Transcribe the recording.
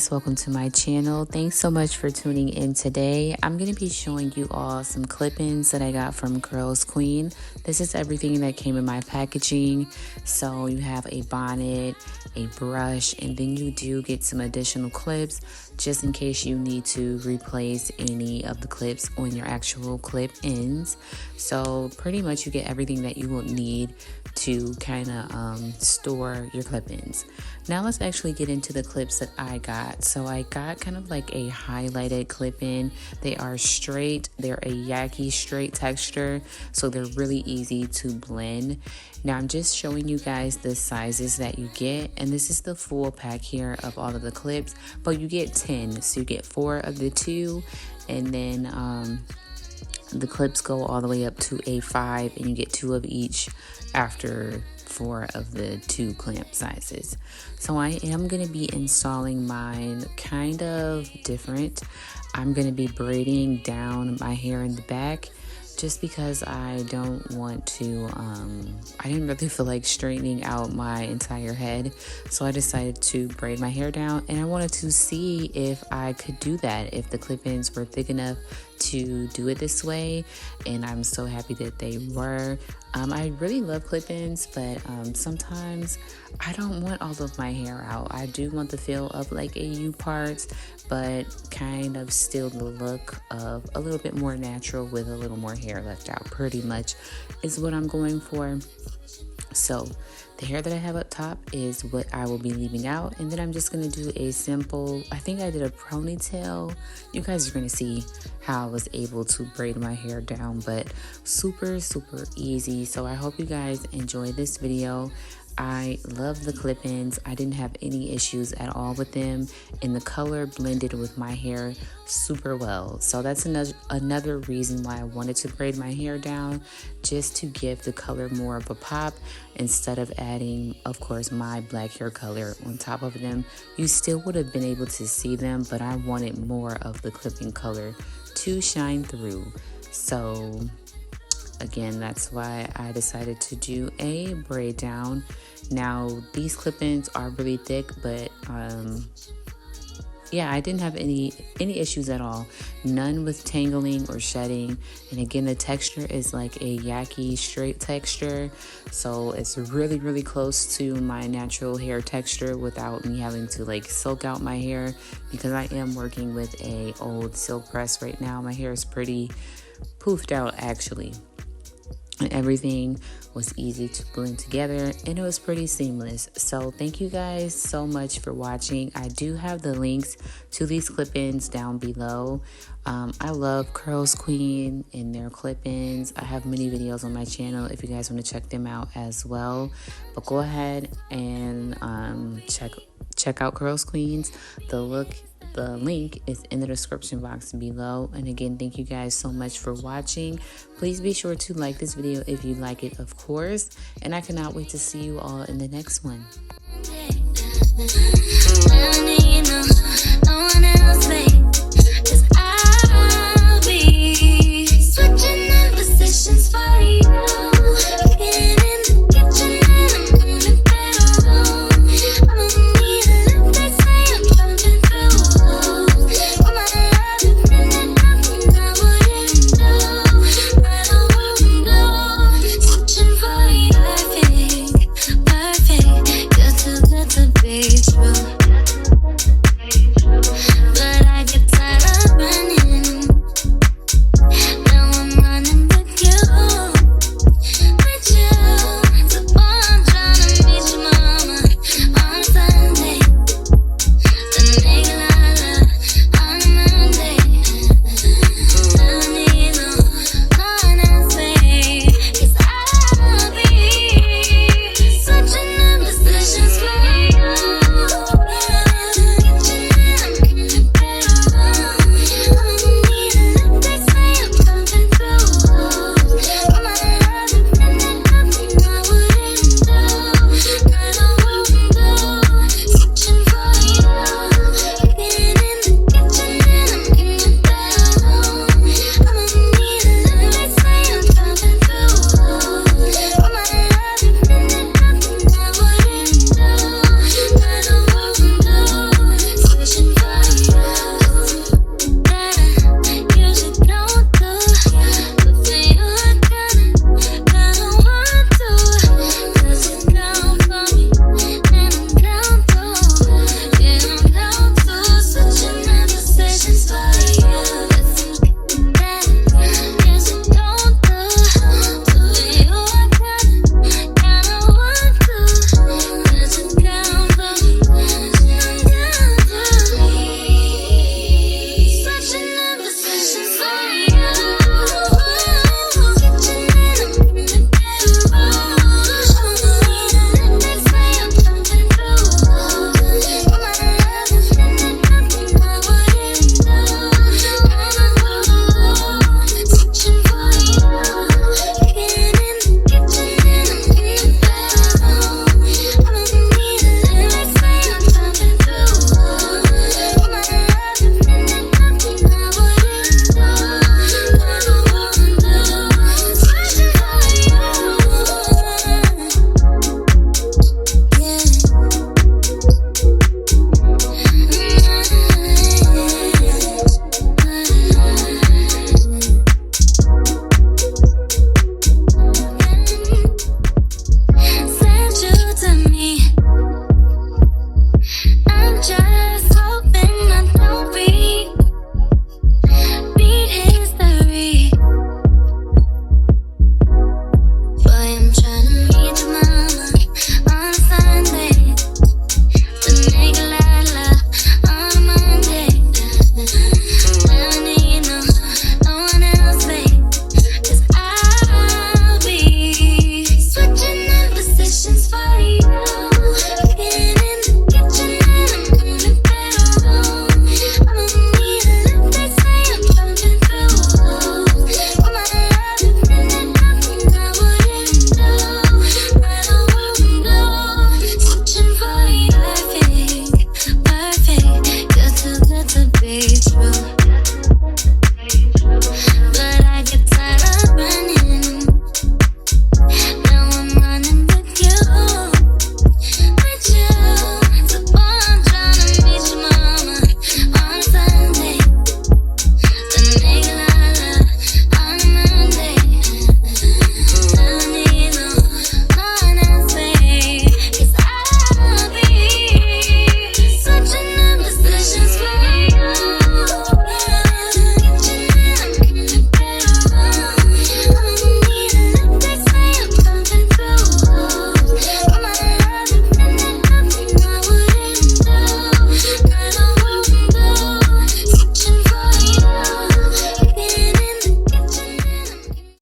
guys, welcome to my channel. Thanks so much for tuning in today. I'm going to be showing you all some clip-ins that I got from Curlsqueen. This is everything that came in my packaging. So you have a bonnet, a brush, and then you do get some additional clips just in case you need to replace any of the clips on your actual clip ends. So pretty much you get everything that you will need to kind of store your clip ins. Now let's actually get into the clips that I got. So I got kind of like a highlighted clip in. They are straight, they're a Yaki straight texture, so they're really easy to blend. Now I'm just showing you guys the sizes that you get, and this is the full pack here of all of the clips, but you get 10, so you get 4 of the 2, and then the clips go all the way up to a 5, and you get 2 of each after 4 of the 2 clamp sizes. So I am going to be installing mine kind of different. I'm going to be braiding down my hair in the back just because I don't want to, I didn't really feel like straightening out my entire head. So I decided to braid my hair down, and I wanted to see if I could do that, if the clip-ins were thick enough to do it this way, and I'm so happy that they were. I really love clip-ins, but sometimes I don't want all of my hair out. I do want the feel of like a U part, but kind of still the look of a little bit more natural with a little more hair left out, pretty much is what I'm going for. So the hair that I have up top is what I will be leaving out, and then I'm just going to do a simple, I think I did a ponytail. You guys are going to see how I was able to braid my hair down, but super easy. So I hope you guys enjoy this video. I love the clip-ins. I didn't have any issues at all with them, and the color blended with my hair super well. So that's another reason why I wanted to braid my hair down, just to give the color more of a pop instead of adding, of course, my black hair color on top of them. You still would have been able to see them, but I wanted more of the clipping color to shine through. So again, that's why I decided to do a braid down. Now these clip-ins are really thick, but yeah, I didn't have any issues at all. None with tangling or shedding. And again, the texture is like a Yaki straight texture, so it's really close to my natural hair texture without me having to like silk out my hair, because I am working with a old silk press right now. My hair is pretty poofed out actually. And everything was easy to blend together, and it was pretty seamless. So thank you guys so much for watching. I do have the links to these clip-ins down below. I love Curlsqueen and their clip-ins. I have many videos on my channel if you guys want to check them out as well. But go ahead and check out Curlsqueen's. The link is in the description box below. And again, thank you guys so much for watching. Please be sure to like this video if you like it, of course. And I cannot wait to see you all in the next one.